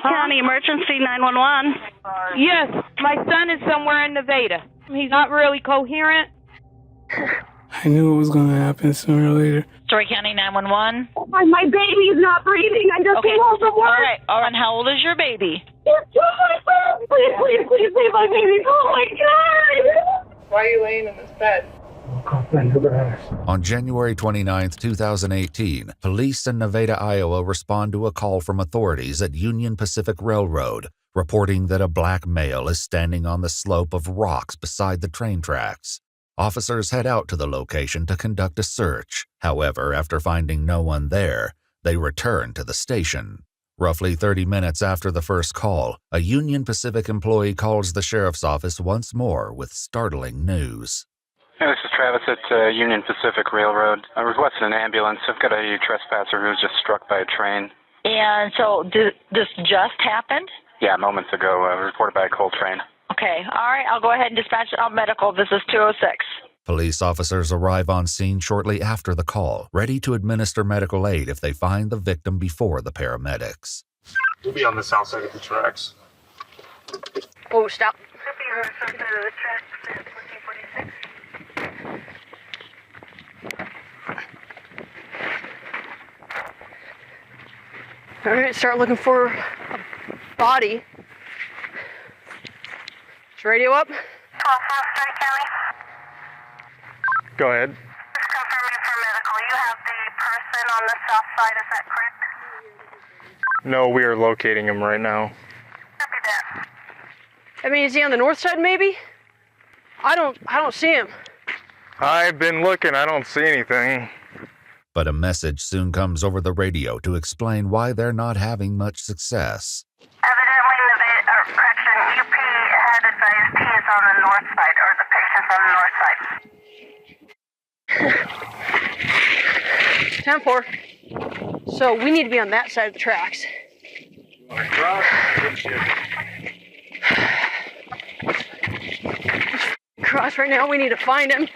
Story County Emergency 911. Yes, my son is somewhere in Nevada. He's not really coherent. I knew it was going to happen sooner or later. Story County 911. My baby is not breathing. I just came home from work. All right. How old is your baby? It's 2 months. Please save my baby. Oh my God. Why are you laying in this bed? On January 29, 2018, police in Nevada, Iowa respond to a call from authorities at Union Pacific Railroad, reporting that a black male is standing on the slope of rocks beside the train tracks. Officers head out to the location to conduct a search. However, after finding no one there, they return to the station. Roughly 30 minutes after the first call, a Union Pacific employee calls the sheriff's office once more with startling news. Hey, this is Travis at Union Pacific Railroad. I requested an ambulance. I've got a trespasser who was just struck by a train. And so this just happened? Yeah, moments ago, reported by a coal train. Okay. All right. I'll go ahead and dispatch out medical. This is 206. Police officers arrive on scene shortly after the call, ready to administer medical aid if they find the victim before the paramedics. We'll be on the south side of the tracks. Oh, stop. All right, start looking for a body. Is radio up? 12 Story County. Go ahead. Just confirming for medical. You have the person on the south side, is that correct? No, we are locating him right now. Copy that. I mean, is he on the north side maybe? I don't see him. I've been looking, I don't see anything. But a message soon comes over the radio to explain why they're not having much success. Evidently, UP had advised he is on the north side, or the patient's on the north side. 10-4. So we need to be on that side of the tracks. Cross right now, we need to find him.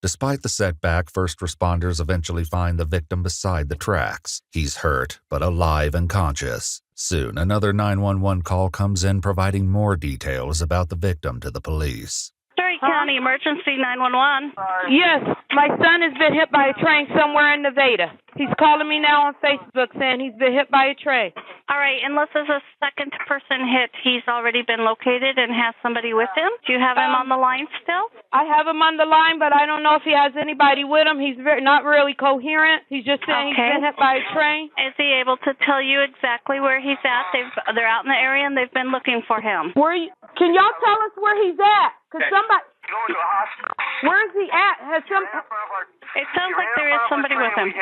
Despite the setback, first responders eventually find the victim beside the tracks. He's hurt, but alive and conscious. Soon, another 911 call comes in providing more details about the victim to the police. Story County Emergency 911. Yes, my son has been hit by a train somewhere in Nevada. He's calling me now on Facebook saying he's been hit by a train. All right. Unless there's a second person hit, he's already been located and has somebody with him. Do you have him on the line still? I have him on the line, but I don't know if he has anybody with him. He's not really coherent. He's just saying he's been hit by a train. Is he able to tell you exactly where he's at? They're out in the area and they've been looking for him. Can y'all tell us where he's at? Because somebody... Going to the hospital. Where is he at? It sounds like there is somebody with him.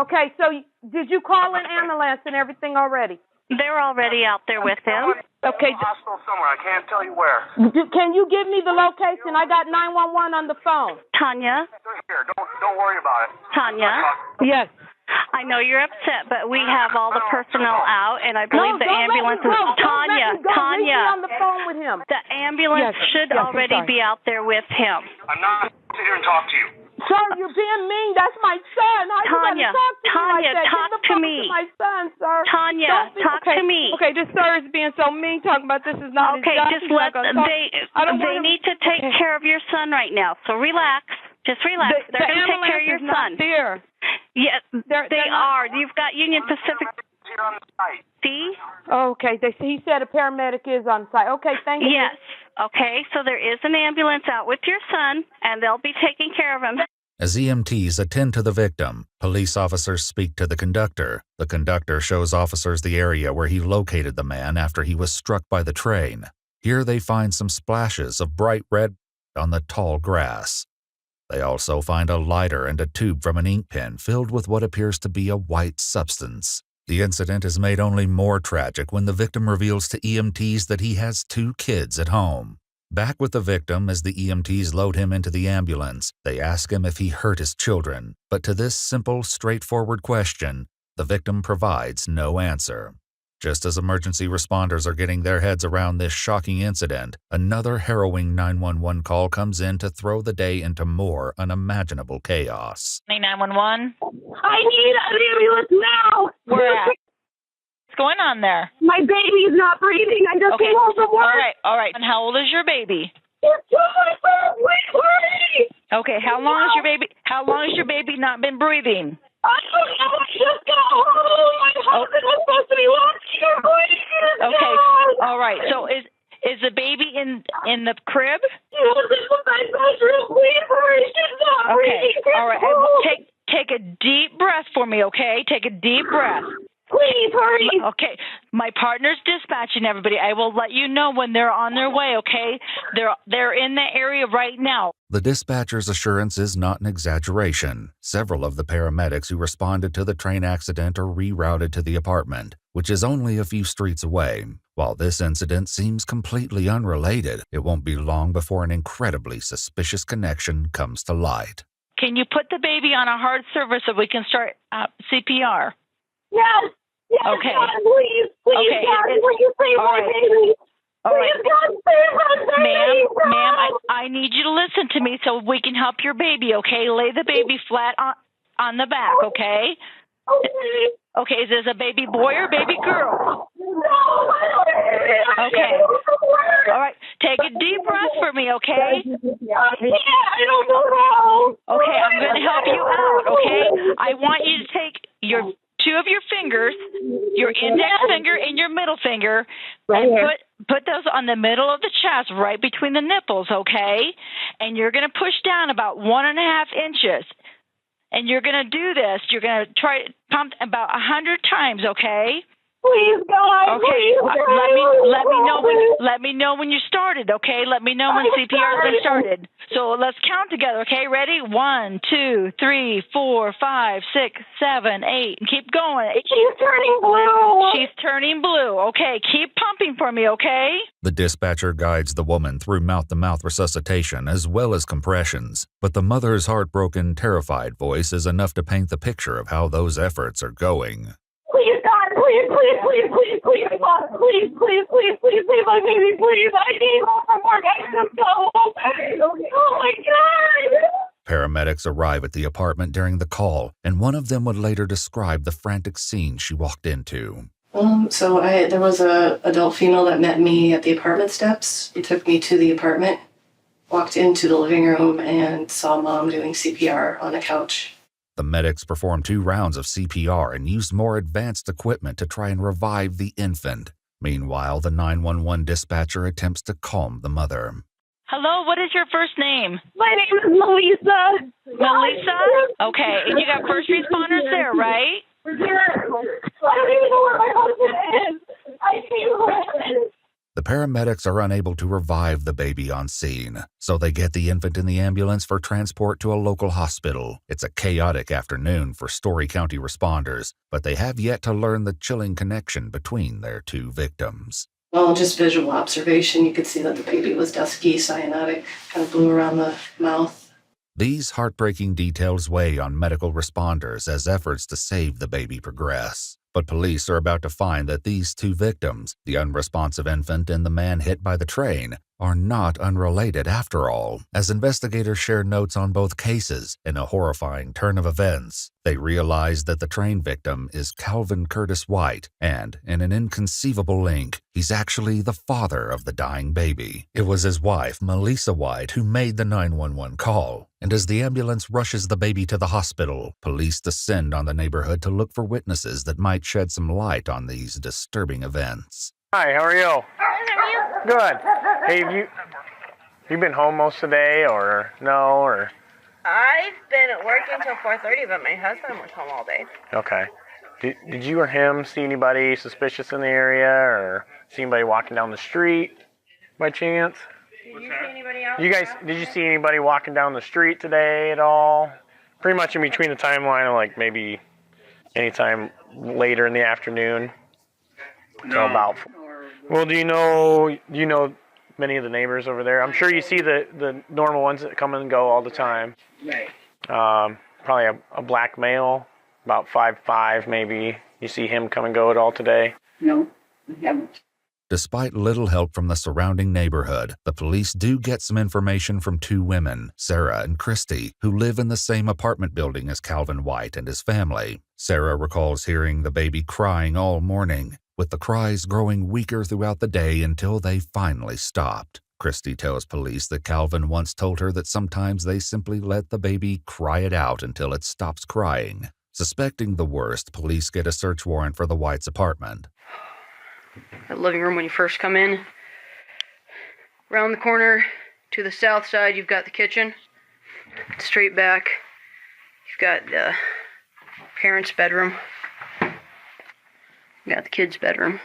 Okay, so did you call an ambulance and everything already? They're already out there with him. Okay. Hospital somewhere. I can't tell you where. Can you give me the location? I got 911 on the phone. Tanya? They're here. Don't worry about it. Tanya? Yes. I know you're upset, but we have all the personnel out, and I believe the ambulance is... Tanya, Leave me on the phone with him. The ambulance should already be out there with him. I'm not sit here and talk to you. Sir, you're being mean. That's my son. How Tanya, you talk to Tanya, me like that? talk Give the to phone me. To my son, sir. Tanya, talk to me. Okay, this sir is being so mean, talking about this is not his job. Just let they need to take care of your son right now. So relax. Just relax. They're going to take care of your son. There. Yes, they are. You've got Union Pacific. Here on the site. See? Okay, he said a paramedic is on site. Okay, thank you. Yes. Okay, so there is an ambulance out with your son, and they'll be taking care of him. As EMTs attend to the victim, police officers speak to the conductor. The conductor shows officers the area where he located the man after he was struck by the train. Here they find some splashes of bright red on the tall grass. They also find a lighter and a tube from an ink pen filled with what appears to be a white substance. The incident is made only more tragic when the victim reveals to EMTs that he has 2 kids at home. Back with the victim as the EMTs load him into the ambulance, they ask him if he hurt his children. But to this simple, straightforward question, the victim provides no answer. Just as emergency responders are getting their heads around this shocking incident, another harrowing 911 call comes in to throw the day into more unimaginable chaos. 911? I need an ambulance now. Where at? going on there? My baby's not breathing. I just came home from work. All right. And how old is your baby? It's 2 months old. Wait. Okay, how long has your baby not been breathing? I don't know. I just got home. My husband was supposed to be watching her breathe. Okay, all right. So is the baby in the crib? She was in my bedroom. Wait for her. She's not breathing. All right. Take a deep breath for me, okay? Take a deep breath. Please hurry. Okay, my partner's dispatching everybody. I will let you know when they're on their way, okay? They're in the area right now. The dispatcher's assurance is not an exaggeration. Several of the paramedics who responded to the train accident are rerouted to the apartment, which is only a few streets away. While this incident seems completely unrelated, it won't be long before an incredibly suspicious connection comes to light. Can you put the baby on a hard service so we can start CPR? Yes. Okay. God, please, okay. God, please save my baby. All right. Please, God, save my baby. Ma'am, I need you to listen to me so we can help your baby, okay? Lay the baby flat on the back, okay? Okay. Okay, is this a baby boy or baby girl? No. Okay. All right, take a deep breath for me, okay? I don't know how. Okay, I'm going to help you out, okay? I want you to take two of your fingers, your index finger and your middle finger, and put those on the middle of the chest, right between the nipples, okay? And you're going to push down about 1.5 inches. And you're going to do this. You're going to try to pump about 100 times, okay? Please, God. Okay. Please, let me know when you started, okay? Let me know when CPR has been started. So let's count together, okay? Ready? 1, 2, 3, 4, 5, 6, 7, 8. And keep going. She's turning blue. She's turning blue. Okay. Keep pumping for me, okay? The dispatcher guides the woman through mouth-to-mouth resuscitation as well as compressions, but the mother's heartbroken, terrified voice is enough to paint the picture of how those efforts are going. Please, God, please, God, please, save my baby, please. I need home from work. I just go home. Oh, my God. Paramedics arrive at the apartment during the call, and one of them would later describe the frantic scene she walked into. There was a adult female that met me at the apartment steps. He took me to the apartment, walked into the living room, and saw Mom doing CPR on the couch. The medics performed 2 rounds of CPR and used more advanced equipment to try and revive the infant. Meanwhile, the 911 dispatcher attempts to calm the mother. Hello, what is your first name? My name is Melissa. Melissa? Okay, and you got first responders there, right? I don't even know where my husband is. I need him. The paramedics are unable to revive the baby on scene, so they get the infant in the ambulance for transport to a local hospital. It's a chaotic afternoon for Story County responders, but they have yet to learn the chilling connection between their 2 victims. Well, just visual observation, you could see that the baby was dusky, cyanotic, kind of blue around the mouth. These heartbreaking details weigh on medical responders as efforts to save the baby progress. But police are about to find that these 2 victims, the unresponsive infant and the man hit by the train, are not unrelated after all. As investigators share notes on both cases, in a horrifying turn of events, they realize that the train victim is Calvin Curtis White, and in an inconceivable link, he's actually the father of the dying baby. It was his wife, Melissa White, who made the 911 call. And as the ambulance rushes the baby to the hospital, police descend on the neighborhood to look for witnesses that might shed some light on these disturbing events. Hi, how are you? Good. Hey, have you been home most of the day, or no, or? I've been working until 4:30, but my husband was home all day. Okay. Did you or him see anybody suspicious in the area, or see anybody walking down the street by chance? Did you see anybody else? Did you see anybody walking down the street today at all? Pretty much in between the timeline of like maybe anytime later in the afternoon. No. About. Well, do you know many of the neighbors over there? I'm sure you see the normal ones that come and go all the time. Right. Probably a black male, about 5'5", maybe. You see him come and go at all today? No, I haven't. Despite little help from the surrounding neighborhood, the police do get some information from 2 women, Sarah and Christy, who live in the same apartment building as Calvin White and his family. Sarah recalls hearing the baby crying all morning, with the cries growing weaker throughout the day until they finally stopped. Christy tells police that Calvin once told her that sometimes they simply let the baby cry it out until it stops crying. Suspecting the worst, police get a search warrant for the Whites' apartment. The living room when you first come in. Around the corner to the south side, you've got the kitchen. Straight back, you've got the parents' bedroom. You've got the kids' bedroom.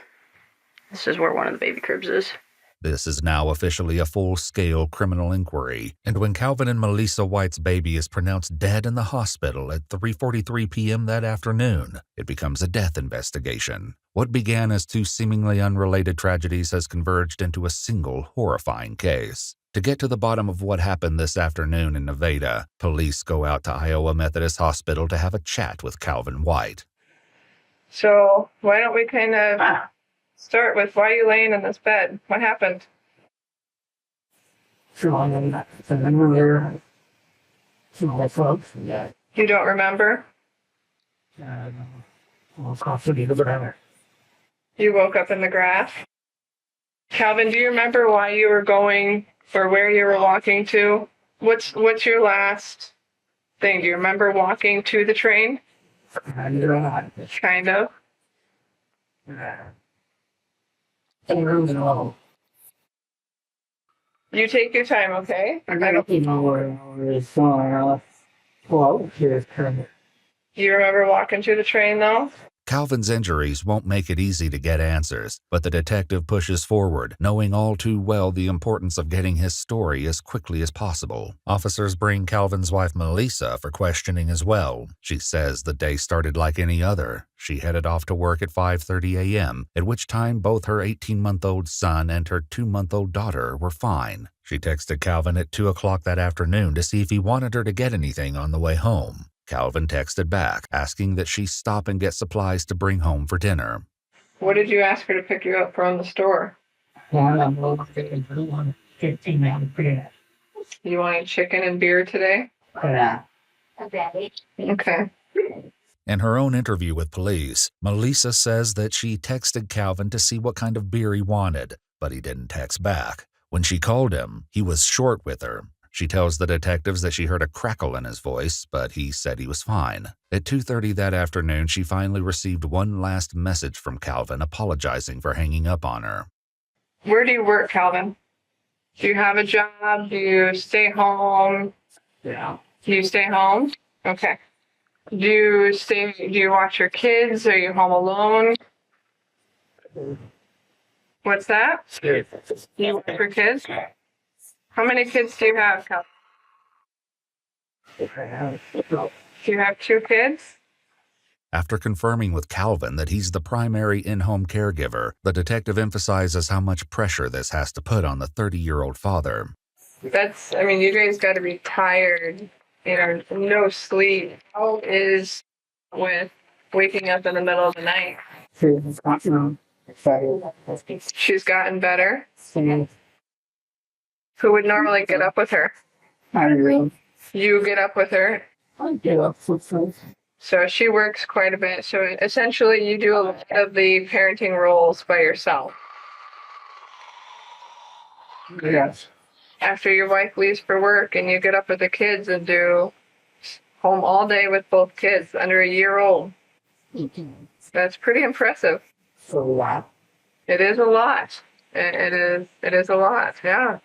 This is where one of the baby cribs is. This is now officially a full-scale criminal inquiry, and when Calvin and Melissa White's baby is pronounced dead in the hospital at 3:43 p.m. that afternoon, it becomes a death investigation. What began as two seemingly unrelated tragedies has converged into a single horrifying case. To get to the bottom of what happened this afternoon in Nevada, police go out to Iowa Methodist Hospital to have a chat with Calvin White. So why don't we kind of start with why are you laying in this bed? What happened? You don't remember? You woke up in the grass? Calvin, do you remember why you were going or where you were walking to? What's your last thing? Do you remember walking to the train? Kind of. You take your time, okay? You remember walking to the train, though? Calvin's injuries won't make it easy to get answers, but the detective pushes forward, knowing all too well the importance of getting his story as quickly as possible. Officers bring Calvin's wife Melissa for questioning as well. She says the day started like any other. She headed off to work at 5:30 a.m., at which time both her 18-month-old son and her 2-month-old daughter were fine. She texted Calvin at 2 o'clock that afternoon to see if he wanted her to get anything on the way home. Calvin texted back, asking that she stop and get supplies to bring home for dinner. What did you ask her to pick you up from the store? You wanted chicken and beer today? Okay. In her own interview with police, Melissa says that she texted Calvin to see what kind of beer he wanted, but he didn't text back. When she called him, he was short with her. She tells the detectives that she heard a crackle in his voice, but he said he was fine. At 2:30 that afternoon, she finally received one last message from Calvin apologizing for hanging up on her. Where do you work, Calvin? Do you have a job? Do you stay home? Yeah. Do you stay home? Okay. Do you watch your kids? Are you home alone? What's that? Do you watch your kids? How many kids do you have, Calvin? Do you have 2 kids? After confirming with Calvin that he's the primary in-home caregiver, the detective emphasizes how much pressure this has to put on the 30-year-old father. You guys got to be tired, no sleep. How is with waking up in the middle of the night? She's gotten better. Who would normally get up with her? You get up with her? I get up with her. So she works quite a bit. So essentially you do a lot of the parenting roles by yourself. Yes. After your wife leaves for work and you get up with the kids and do home all day with both kids under a year old. That's pretty impressive. It's a lot. It is a lot. It is a lot, yeah.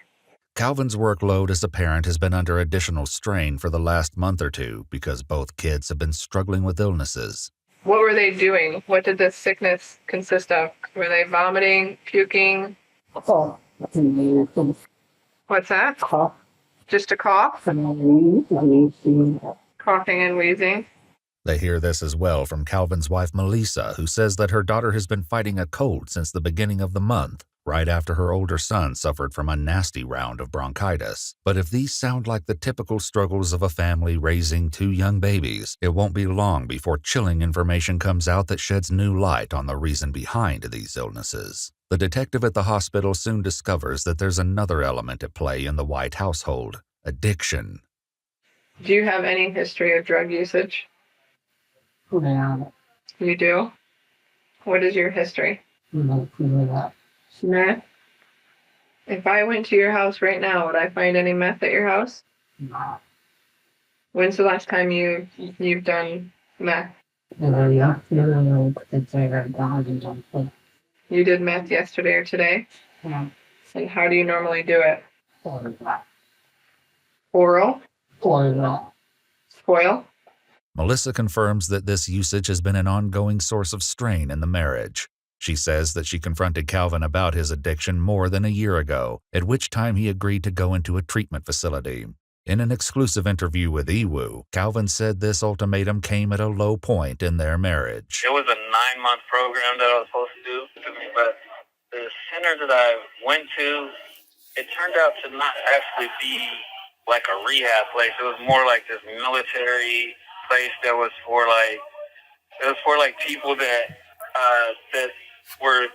Calvin's workload as a parent has been under additional strain for the last month or two because both kids have been struggling with illnesses. What were they doing? What did this sickness consist of? Were they vomiting, puking? What's that? Cough. Just a cough? Coughing and wheezing. They hear this as well from Calvin's wife Melissa, who says that her daughter has been fighting a cold since the beginning of the month, right after her older son suffered from a nasty round of bronchitis. But if these sound like the typical struggles of a family raising 2 young babies, it won't be long before chilling information comes out that sheds new light on the reason behind these illnesses. The detective at the hospital soon discovers that there's another element at play in the White household: addiction. Do you have any history of drug usage? Yeah. You do? What is your history? Meth? If I went to your house right now, would I find any meth at your house? No. When's the last time you've done meth? You did meth yesterday or today? Yeah. And how do you normally do it? Oral? Foil? Melissa confirms that this usage has been an ongoing source of strain in the marriage. She says that she confronted Calvin about his addiction more than a year ago, at which time he agreed to go into a treatment facility. In an exclusive interview with EWU, Calvin said this ultimatum came at a low point in their marriage. It was a 9-month program that I was supposed to do to me, but the center that I went to, it turned out to not actually be like a rehab place. It was more like this military place that was for people that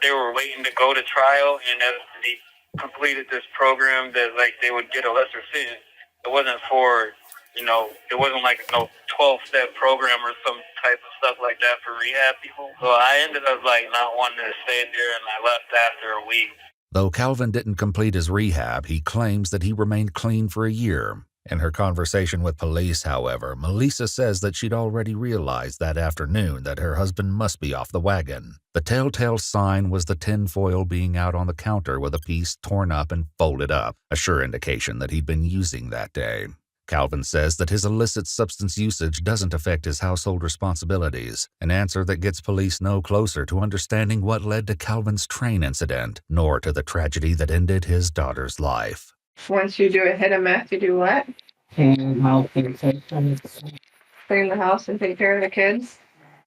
they were waiting to go to trial, and as they completed this program that like they would get a lesser sentence. It wasn't for, it wasn't like no 12-step program or some type of stuff like that for rehab people. So I ended up like not wanting to stay there, and I left after a week. Though Calvin didn't complete his rehab, he claims that he remained clean for a year. In her conversation with police, however, Melissa says that she'd already realized that afternoon that her husband must be off the wagon. The telltale sign was the tinfoil being out on the counter with a piece torn up and folded up, a sure indication that he'd been using that day. Calvin says that his illicit substance usage doesn't affect his household responsibilities, an answer that gets police no closer to understanding what led to Calvin's train incident, nor to the tragedy that ended his daughter's life. Once you do a hit of meth, you do what? Clean the house and take care of the kids?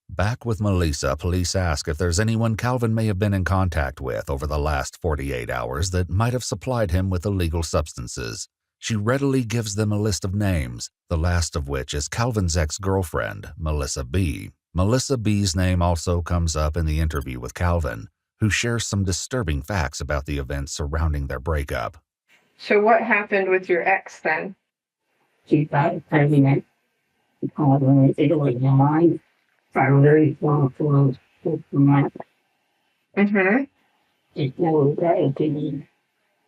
Back with Melissa, police ask if there's anyone Calvin may have been in contact with over the last 48 hours that might have supplied him with illegal substances. She readily gives them a list of names, the last of which is Calvin's ex-girlfriend, Melissa B. Melissa B's name also comes up in the interview with Calvin, who shares some disturbing facts about the events surrounding their breakup. So what happened with your ex then? She started pregnant. She called me. It was mine. I really want to put my. It was bad to me.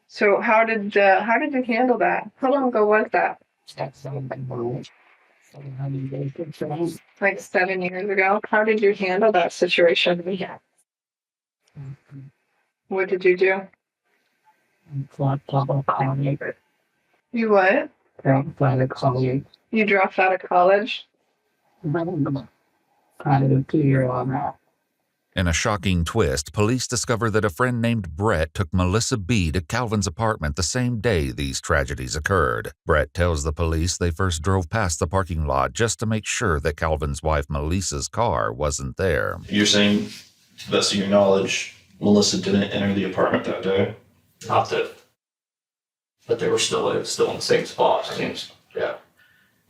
So how did you handle that? How long ago was that? Like 7 years ago. How did you handle that situation? What did you do? You what? Dropped out of college. You dropped out of college? In a shocking twist, police discover that a friend named Brett took Melissa B. to Calvin's apartment the same day these tragedies occurred. Brett tells the police they first drove past the parking lot just to make sure that Calvin's wife Melissa's car wasn't there. You're saying, to the best of your knowledge, Melissa didn't enter the apartment that day? Not that, but they were still in the same spot. Seems, yeah.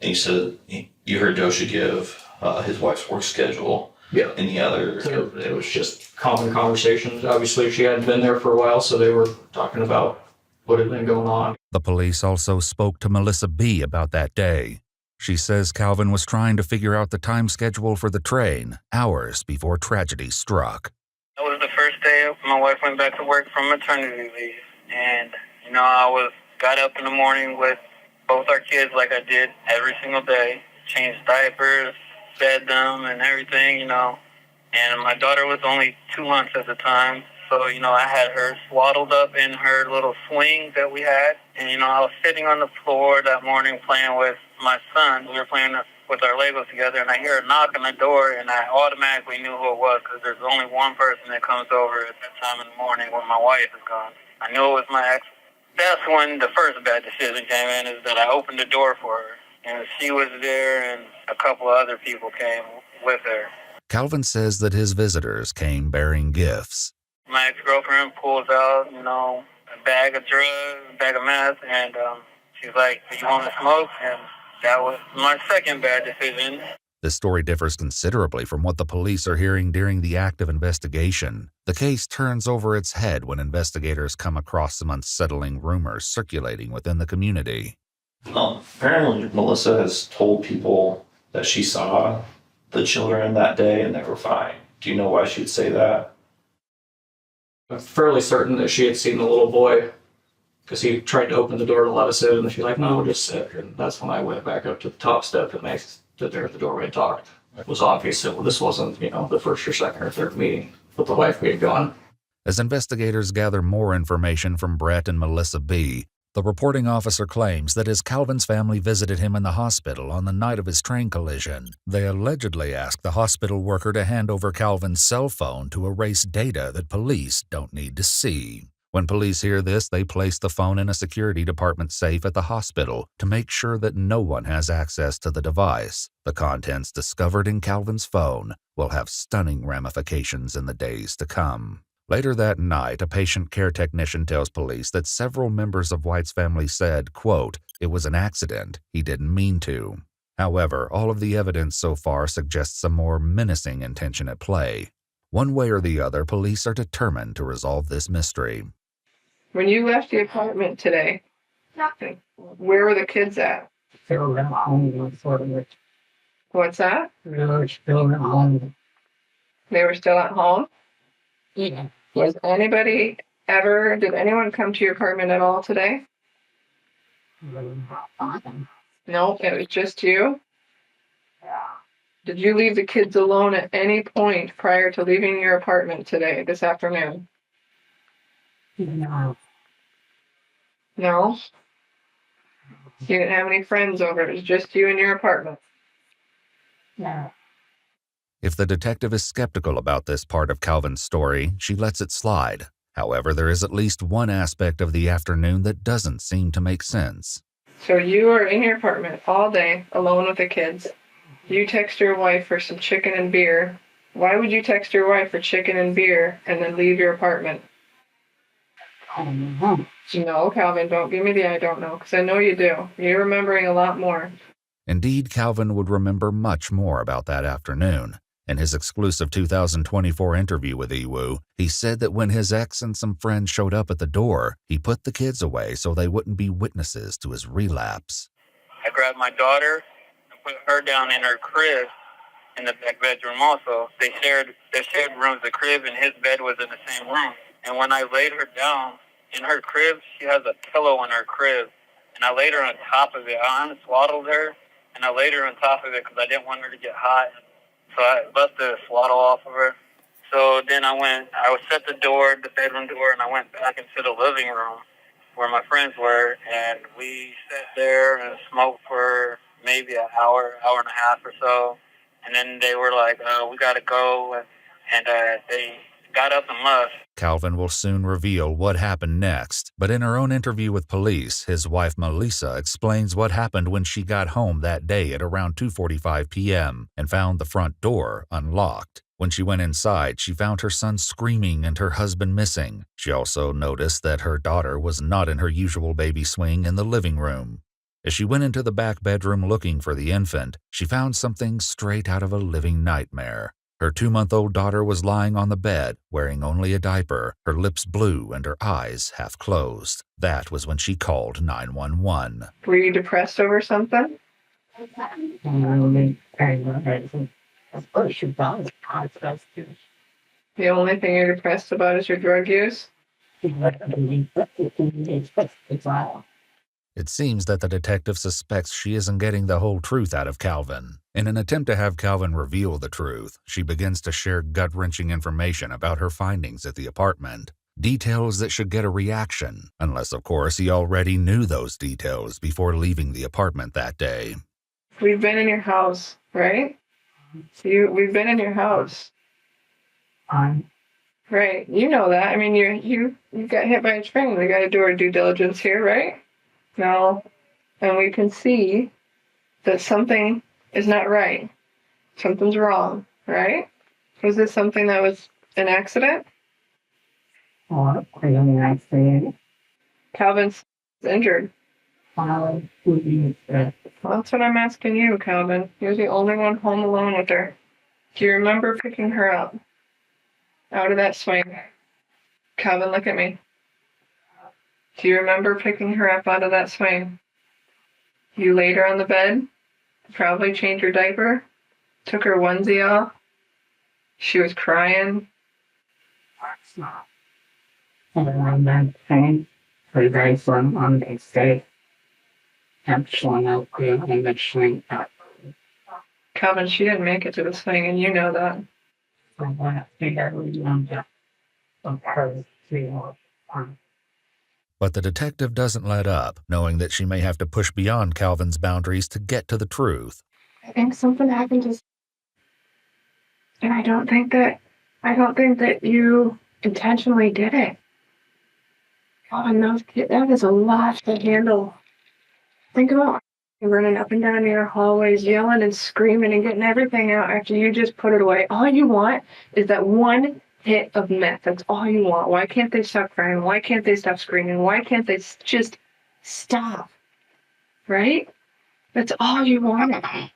And you said you heard Joshua give his wife's work schedule. Yeah. And the other. It was just common conversations. Obviously, she hadn't been there for a while, so they were talking about what had been going on. The police also spoke to Melissa B. about that day. She says Calvin was trying to figure out the time schedule for the train, hours before tragedy struck. That was the first day my wife went back to work from maternity leave. And, I got up in the morning with both our kids like I did every single day. Changed diapers, fed them and everything, And my daughter was only 2 months at the time. So, I had her swaddled up in her little swing that we had. And, I was sitting on the floor that morning playing with my son. We were playing with our Legos together, and I hear a knock on the door, and I automatically knew who it was because there's only one person that comes over at that time in the morning when my wife is gone. I knew it was my ex. That's when the first bad decision came in, is that I opened the door for her. And she was there, and a couple of other people came with her. Calvin says that his visitors came bearing gifts. My ex-girlfriend pulls out, a bag of drugs, a bag of meth, and she's like, "Do you want to smoke?" And that was my second bad decision. This story differs considerably from what the police are hearing during the active investigation. The case turns over its head when investigators come across some unsettling rumors circulating within the community. Apparently, Melissa has told people that she saw the children that day and they were fine. Do you know why she'd say that? I'm fairly certain that she had seen the little boy because he tried to open the door to let us in, and she's like, no, just sit. And that's when I went back up to the top step and they stood there at the doorway and talked. It was obvious that this wasn't, the first or second or third meeting with the wife being gone. As investigators gather more information from Brett and Melissa B., the reporting officer claims that as Calvin's family visited him in the hospital on the night of his train collision, they allegedly asked the hospital worker to hand over Calvin's cell phone to erase data that police don't need to see. When police hear this, they place the phone in a security department safe at the hospital to make sure that no one has access to the device. The contents discovered in Calvin's phone will have stunning ramifications in the days to come. Later that night, a patient care technician tells police that several members of White's family said, quote, "It was an accident. He didn't mean to." However, all of the evidence so far suggests a more menacing intention at play. One way or the other, police are determined to resolve this mystery. When you left the apartment today, where were the kids at? Still at home, sort of. What's that? They were still at home. They were still at home? Yeah. Did anyone come to your apartment at all today? No, it was just you? Yeah. Did you leave the kids alone at any point prior to leaving your apartment today, this afternoon? No. No? You didn't have any friends over, it was just you in your apartment? No. If the detective is skeptical about this part of Calvin's story, she lets it slide. However, there is at least one aspect of the afternoon that doesn't seem to make sense. So you were in your apartment all day, alone with the kids. You text your wife for some chicken and beer. Why would you text your wife for chicken and beer and then leave your apartment? No, Calvin, don't give me the I don't know, because I know you do. You're remembering a lot more. Indeed, Calvin would remember much more about that afternoon. In his exclusive 2024 interview with Iwu, he said that when his ex and some friends showed up at the door, he put the kids away so they wouldn't be witnesses to his relapse. I grabbed my daughter and put her down in her crib in the back bedroom also. They shared rooms. The crib and his bed was in the same room. And when I laid her down in her crib, she has a pillow in her crib. And I laid her on top of it. I unswaddled her, and I laid her on top of it because I didn't want her to get hot. So I busted a swaddle off of her. So then I set the bedroom door, and I went back into the living room where my friends were, and we sat there and smoked for maybe an hour and a half or so. And then they were like, we got to go, and they got up and left. Calvin will soon reveal what happened next, but in her own interview with police, his wife Melissa explains what happened when she got home that day at around 2:45 p.m. and found the front door unlocked. When she went inside, she found her son screaming and her husband missing. She also noticed that her daughter was not in her usual baby swing in the living room. As she went into the back bedroom looking for the infant, she found something straight out of a living nightmare. Her 2-month-old daughter was lying on the bed, wearing only a diaper, her lips blue and her eyes half closed. That was when she called 911. Were you depressed over something? The only thing you're depressed about is your drug use? It seems that the detective suspects she isn't getting the whole truth out of Calvin. In an attempt to have Calvin reveal the truth, she begins to share gut-wrenching information about her findings at the apartment. Details that should get a reaction, unless of course he already knew those details before leaving the apartment that day. We've been in your house, right? We've been in your house. Right, you know that. I mean, you got hit by a train. We got to do our due diligence here, right? No, and we can see that something is not right. Something's wrong, right? Was this something that was an accident? Calvin's injured. Well, that's what I'm asking you, Calvin. You're the only one home alone with her. Do you remember picking her up out of that swing? Calvin, look at me. Do you remember picking her up out of that swing? You laid her on the bed, probably changed her diaper, took her onesie off. She was crying. And then saying, for you guys on the state, I'm showing out there and then showing up. Calvin, she didn't make it to the swing, and you know that. So I think I really want to her to But the detective doesn't let up, knowing that she may have to push beyond Calvin's boundaries to get to the truth. I think something happened to, and I don't think that you intentionally did it. Calvin, that is a lot to handle. Think about running up and down your hallways, yelling and screaming and getting everything out after you just put it away. All you want is that one hit of meth. That's all you want. Why can't they stop crying? Why can't they stop screaming? Why can't they just stop? Right? That's all you want. I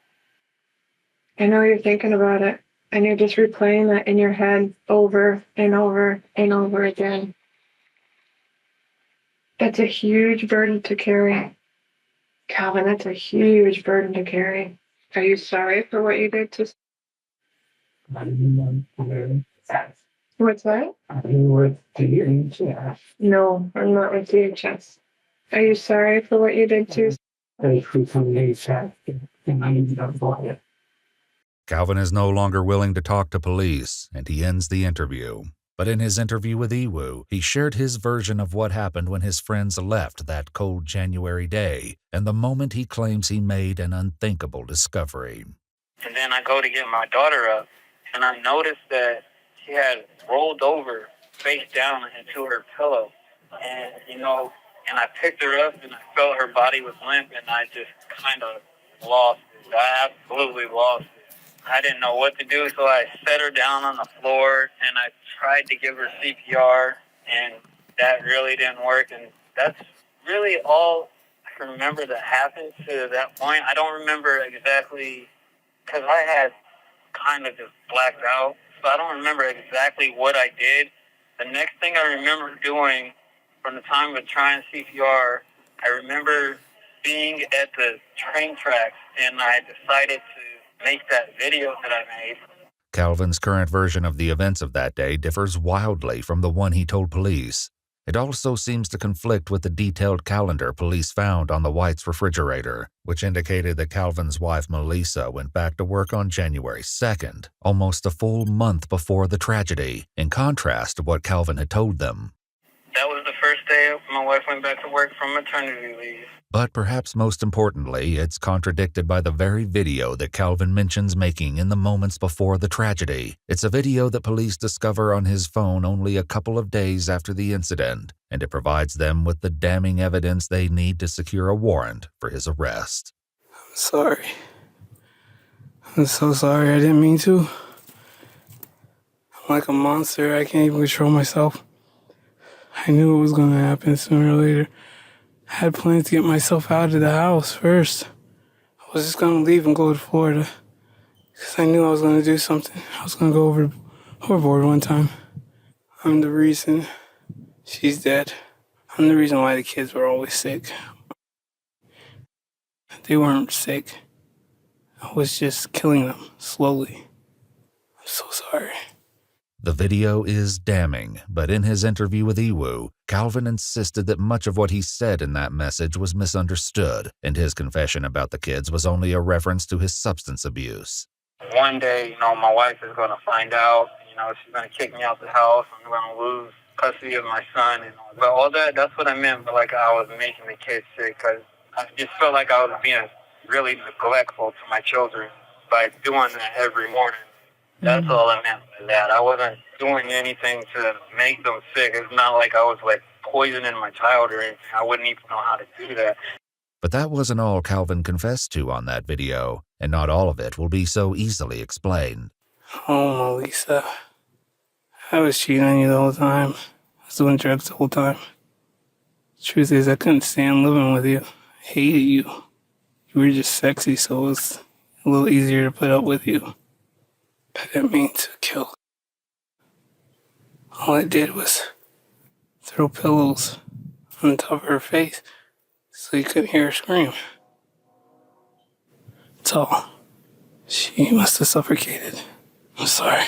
know you're thinking about it, and you're just replaying that in your head over and over and over again. That's a huge burden to carry. Calvin, that's a huge burden to carry. Are you sorry for what you did to... What's that? Are you with DHS? No, I'm not with DHS. Are you sorry for what you did to... Calvin is no longer willing to talk to police, and he ends the interview. But in his interview with Iwu, he shared his version of what happened when his friends left that cold January day, and the moment he claims he made an unthinkable discovery. And then I go to get my daughter up, and I noticed that she had rolled over face down into her pillow. And, and I picked her up, and I felt her body was limp, and I just kind of lost it. I absolutely lost it. I didn't know what to do, so I set her down on the floor, and I tried to give her CPR, and that really didn't work. And that's really all I can remember that happened to that point. I don't remember exactly, because I had kind of just blacked out, so I don't remember exactly what I did. The next thing I remember doing from the time of trying CPR, I remember being at the train tracks, and I decided to make that video that I made. Calvin's current version of the events of that day differs wildly from the one he told police. It also seems to conflict with the detailed calendar police found on the White's refrigerator, which indicated that Calvin's wife Melissa went back to work on January 2nd, almost a full month before the tragedy, in contrast to what Calvin had told them. That was the first day my wife went back to work from maternity leave. But perhaps most importantly, it's contradicted by the very video that Calvin mentions making in the moments before the tragedy. It's a video that police discover on his phone only a couple of days after the incident, and it provides them with the damning evidence they need to secure a warrant for his arrest. I'm sorry. I'm so sorry. I didn't mean to. I'm like a monster. I can't even control myself. I knew it was going to happen sooner or later. I had plans to get myself out of the house first. I was just going to leave and go to Florida because I knew I was going to do something. I was going to go overboard one time. I'm the reason she's dead. I'm the reason why the kids were always sick. They weren't sick. I was just killing them slowly. I'm so sorry. The video is damning, but in his interview with Iwu, Calvin insisted that much of what he said in that message was misunderstood, and his confession about the kids was only a reference to his substance abuse. One day, my wife is going to find out, she's going to kick me out the house, I'm going to lose custody of my son, and all that. That's what I meant, but I was making the kids sick, because I just felt like I was being really neglectful to my children by doing that every morning. That's all I meant by that. I wasn't doing anything to make them sick. It's not like I was poisoning my child or anything. I wouldn't even know how to do that. But that wasn't all Calvin confessed to on that video, and not all of it will be so easily explained. Oh, Melissa. I was cheating on you the whole time. I was doing drugs the whole time. The truth is, I couldn't stand living with you. I hated you. You were just sexy, so it was a little easier to put up with you. I didn't mean to kill. All I did was throw pillows on top of her face so you couldn't hear her scream. That's all. She must have suffocated. I'm sorry.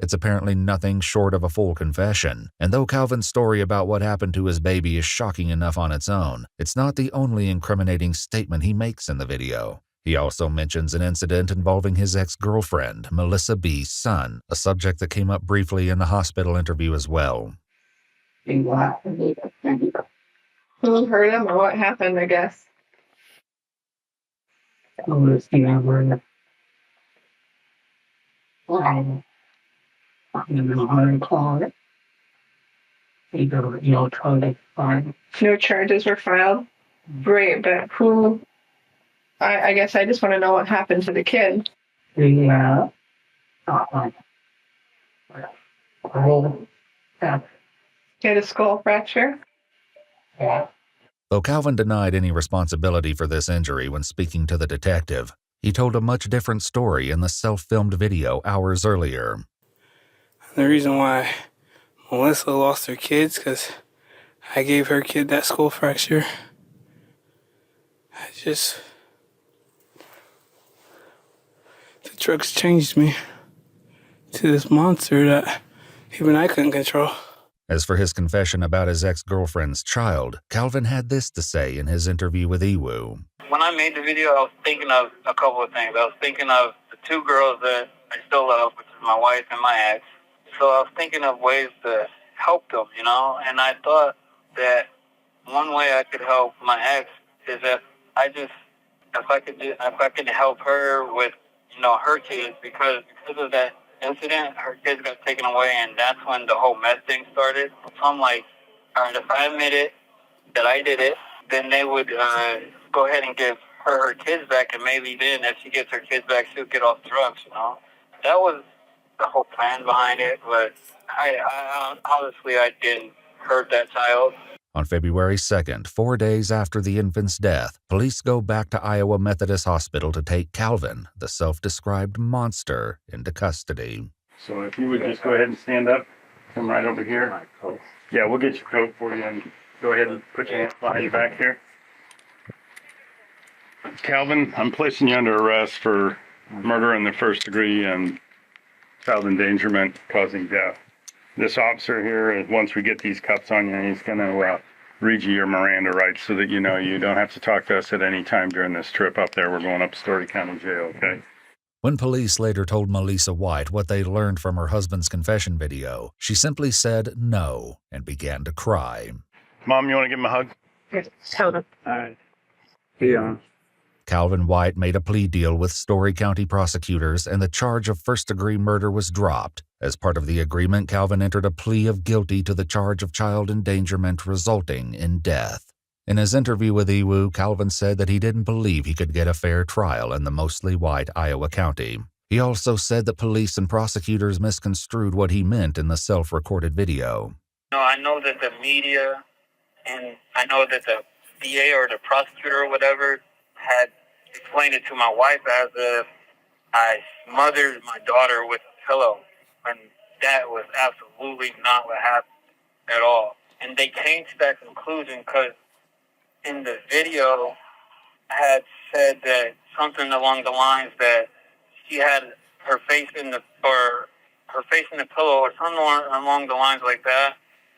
It's apparently nothing short of a full confession, and though Calvin's story about what happened to his baby is shocking enough on its own, it's not the only incriminating statement he makes in the video. He also mentions an incident involving his ex-girlfriend, Melissa B.'s son, a subject that came up briefly in the hospital interview as well. Who hurt him or what happened, I guess? No charges were filed. Great, but who? I guess I just want to know what happened to the kid. He had a skull fracture. Though Calvin denied any responsibility for this injury when speaking to the detective, he told a much different story in the self-filmed video hours earlier. The reason why Melissa lost her kids because I gave her kid that skull fracture. The drugs changed me to this monster that even I couldn't control. As for his confession about his ex-girlfriend's child, Calvin had this to say in his interview with Iwu. When I made the video, I was thinking of a couple of things. I was thinking of the two girls that I still love, which is my wife and my ex. So I was thinking of ways to help them, you know, and I thought that one way I could help my ex is if I could help her with, you know, her kids, because of that incident, her kids got taken away, and that's when the whole meth thing started. So I'm like, all right, if I admit it, that I did it, then they would go ahead and give her kids back, and maybe then if she gets her kids back, she'll get off drugs, you know. That was the whole plan behind it, but I honestly, I didn't hurt that child. On February 2nd, 4 days after the infant's death, police go back to Iowa Methodist Hospital to take Calvin, the self-described monster, into custody. So if you would just go ahead and stand up, come right over here. Yeah, we'll get your coat for you, and go ahead and put your hands behind your back here. Calvin, I'm placing you under arrest for murder in the first degree and child endangerment causing death. This officer here, once we get these cuffs on you, he's going to read you your Miranda rights so that you know you don't have to talk to us at any time during this trip up there. We're going up to Story County Jail, okay? When police later told Melissa White what they learned from her husband's confession video, she simply said no and began to cry. Mom, you want to give him a hug? Yes, hold on. All right. Yeah. Calvin White made a plea deal with Story County prosecutors, and the charge of first-degree murder was dropped. As part of the agreement, Calvin entered a plea of guilty to the charge of child endangerment resulting in death. In his interview with Iwu, Calvin said that he didn't believe he could get a fair trial in the mostly white Iowa county. He also said that police and prosecutors misconstrued what he meant in the self-recorded video. No, I know that the media and I know that the DA or the prosecutor or whatever had explained it to my wife as if I smothered my daughter with a pillow, and that was absolutely not what happened at all. And they came to that conclusion because in the video had said that something along the lines that she had her face in the pillow or something along the lines like that.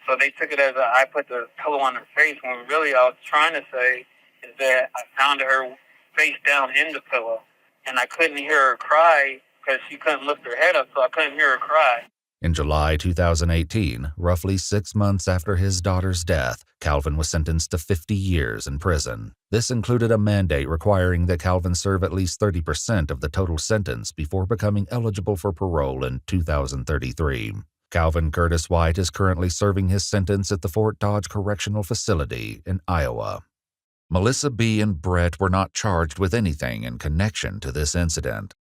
So they took it as I put the pillow on her face, when really I was trying to say is that I found her face down in the pillow, and I couldn't hear her cry because she couldn't lift her head up, so I couldn't hear her cry. In July 2018, roughly 6 months after his daughter's death, Calvin was sentenced to 50 years in prison. This included a mandate requiring that Calvin serve at least 30% of the total sentence before becoming eligible for parole in 2033. Calvin Curtis White is currently serving his sentence at the Fort Dodge Correctional Facility in Iowa. Melissa B. and Brett were not charged with anything in connection to this incident.